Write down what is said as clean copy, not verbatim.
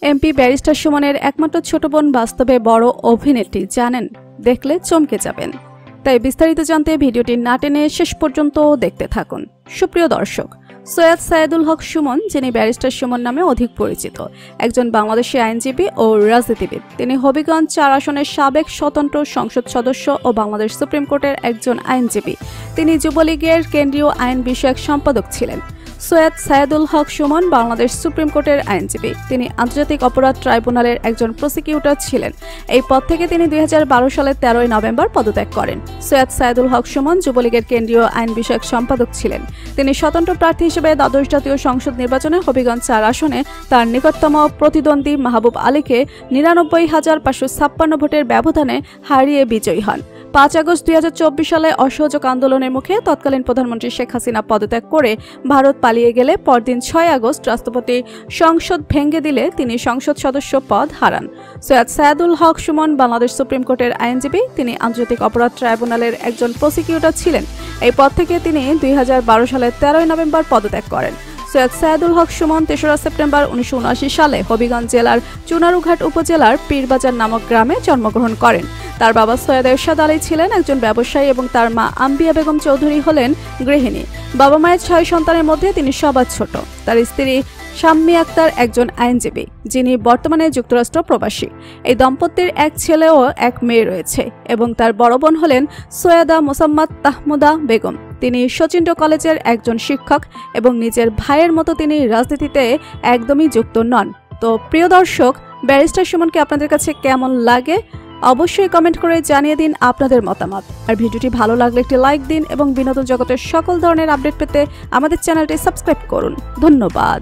MP barrister সুমনের একমাত্র ছোট বোন বাস্তবে বড় অভিনেত্রী, জানেন? দেখলে চমকে যাবেন। তাই বিস্তারিত জানতে ভিডিওটি না টেনে শেষ পর্যন্ত দেখতে থাকুন। সুপ্রিয় দর্শক, সৈয়দ সায়েদুল হক সুমন, যিনি ব্যারিস্টার সুমন নামে অধিক পরিচিত, একজন বাংলাদেশি আইনজীবী ও রাজনীতিবিদ। তিনি হবিগঞ্জ ৪ আসনের সাবেক স্বতন্ত্র সংসদ সদস্য ও বাংলাদেশ সুপ্রিম কোর্টের একজন আইনজীবী। তিনি যুবলীগের কেন্দ্রীয় আইন বিষয়ক সম্পাদক ছিলেন। সৈয়দ সায়েদুল হক সুমন বাংলাদেশ সুপ্রিম কোর্টের আইনজীবী। তিনি আন্তর্জাতিক অপরাধ ট্রাইব্যুনালের একজন প্রসিকিউটর ছিলেন। এই পদ থেকে তিনি ২০১২ সালের ১৩ নভেম্বর পদত্যাগ করেন। সৈয়দ সায়েদুল হক সুমন যুবলীগের কেন্দ্রীয় আইন বিষয়ক সম্পাদক ছিলেন। তিনি স্বতন্ত্র প্রার্থী হিসেবে দ্বাদশ জাতীয় সংসদ নির্বাচনে হবিগঞ্জ ৪ আসনে তার নিকটতম প্রতিদ্বন্দ্বী মাহবুব আলীকে ৯৯,৫৫৬ ভোটের ব্যবধানে হারিয়ে বিজয়ী হন। ৫ আগস্ট ২০২৪ সালে অসহযোগ আন্দোলনের মুখে তৎকালীন প্রধানমন্ত্রী শেখ হাসিনা পদত্যাগ করে ভারত পালিয়ে গেলে পরদিন ৬ আগস্ট রাষ্ট্রপতি সংসদ ভেঙে দিলে তিনি সংসদ সদস্য পদ হারান। সৈয়দ সায়েদুল হক সুমন বাংলাদেশ সুপ্রিম কোর্টের আইনজীবী। তিনি আন্তর্জাতিক অপরাধ ট্রাইব্যুনালের একজন প্রসিকিউটর ছিলেন। এই পদ থেকে তিনি ২০১২ সালের ১৩ নভেম্বর পদত্যাগ করেন। সৈয়দ সায়েদুল হক সুমন ৩রা সেপ্টেম্বর ১৯৭৯ সালে হবিগঞ্জ জেলার চুনারুঘাট উপজেলার পীরবাজার নামক গ্রামে জন্মগ্রহণ করেন। তার বাবা সৈয়দ এরশাদ আলী ছিলেন একজন ব্যবসায়ী এবং তার মা আম্বিয়া বেগম চৌধুরী হলেন গৃহিণী। বাবা মায়ের ৬ সন্তানের মধ্যে তিনি সবার ছোট। তার স্ত্রী শাম্মী আক্তার একজন আইনজীবী, যিনি বর্তমানে যুক্তরাষ্ট্র প্রবাসী। এই দম্পতির এক ছেলে ও এক মেয়ে রয়েছে এবং তার বড় বোন হলেন সৈয়দা মোসাম্মদ তাহমুদা বেগম। তিনি সচিন্দ্র কলেজের একজন শিক্ষক এবং নিজের ভাইয়ের মতো তিনি রাজনীতিতে একদমই যুক্ত নন। তো প্রিয় দর্শক, ব্যারিস্টার সুমনকে আপনাদের কাছে কেমন লাগে অবশ্যই কমেন্ট করে জানিয়ে দিন আপনাদের মতামত। আর ভিডিওটি ভালো লাগলে একটি লাইক দিন এবং বিনোদন জগতের সকল ধরনের আপডেট পেতে আমাদের চ্যানেলটি সাবস্ক্রাইব করুন। ধন্যবাদ।